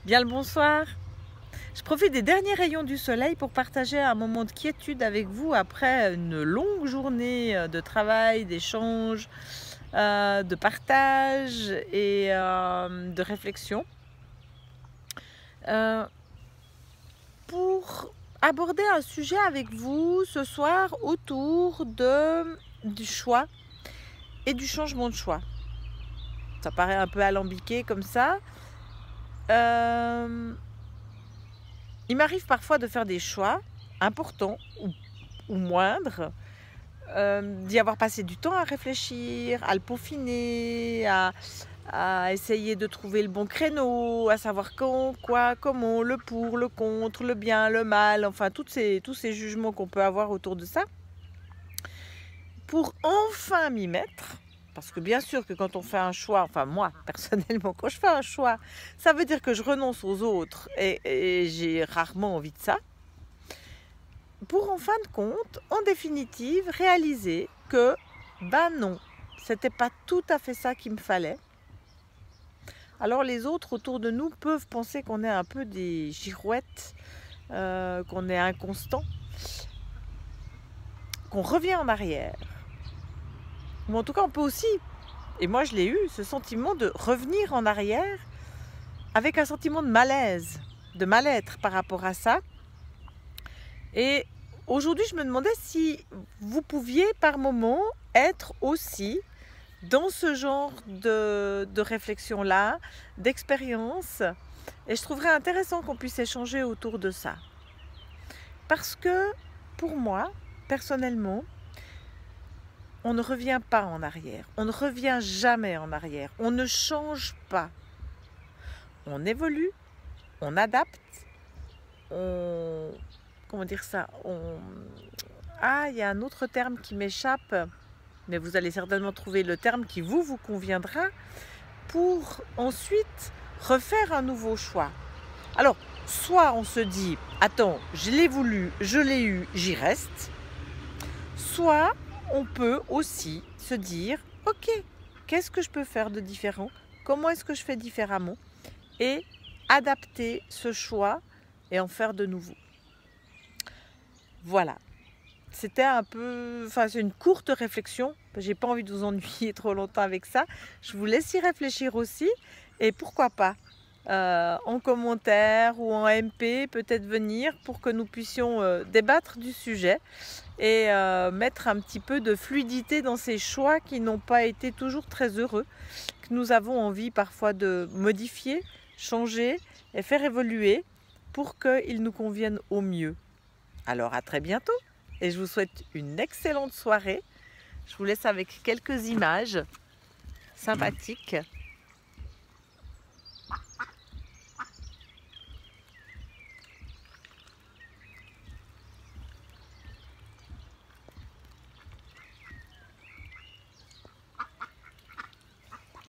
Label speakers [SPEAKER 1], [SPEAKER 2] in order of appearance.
[SPEAKER 1] Bien le bonsoir. Je profite des derniers rayons du soleil pour partager un moment de quiétude avec vous après une longue journée de travail, d'échange, de partage et de réflexion. Pour aborder un sujet avec vous ce soir autour du choix et du changement de choix. Ça paraît un peu alambiqué comme ça. Il m'arrive parfois de faire des choix importants ou moindres, d'y avoir passé du temps à réfléchir, à le peaufiner, à essayer de trouver le bon créneau, à savoir quand, quoi, comment, le pour, le contre, le bien, le mal, enfin tous ces jugements qu'on peut avoir autour de ça, pour enfin m'y mettre. Parce que bien sûr que quand on fait un choix, enfin moi personnellement, quand je fais un choix, ça veut dire que je renonce aux autres et j'ai rarement envie de ça. Pour en fin de compte, en définitive, réaliser que, ben non, c'était pas tout à fait ça qu'il me fallait. Alors les autres autour de nous peuvent penser qu'on est un peu des girouettes, qu'on est inconstant, qu'on revient en arrière. Ou en tout cas, on peut aussi, et moi je l'ai eu, ce sentiment de revenir en arrière avec un sentiment de malaise, de mal-être par rapport à ça. Et aujourd'hui, je me demandais si vous pouviez par moment être aussi dans ce genre de réflexion-là, d'expérience. Et je trouverais intéressant qu'on puisse échanger autour de ça. Parce que pour moi, personnellement, on ne revient pas en arrière. On ne revient jamais en arrière. On ne change pas. On évolue, on adapte, comment dire ça, il y a un autre terme qui m'échappe, mais vous allez certainement trouver le terme qui vous conviendra pour ensuite refaire un nouveau choix. Alors, soit on se dit, attends, je l'ai voulu, je l'ai eu, j'y reste. Soit on peut aussi se dire, ok, qu'est-ce que je peux faire de différent? Comment est-ce que je fais différemment? Et adapter ce choix et en faire de nouveau. Voilà. C'était un peu, c'est une courte réflexion. J'ai pas envie de vous ennuyer trop longtemps avec ça. Je vous laisse y réfléchir aussi. Et pourquoi pas, en commentaire ou en MP, peut-être venir pour que nous puissions débattre du sujet et mettre un petit peu de fluidité dans ces choix qui n'ont pas été toujours très heureux, que nous avons envie parfois de modifier, changer et faire évoluer pour qu'ils nous conviennent au mieux. Alors à très bientôt et je vous souhaite une excellente soirée. Je vous laisse avec quelques images sympathiques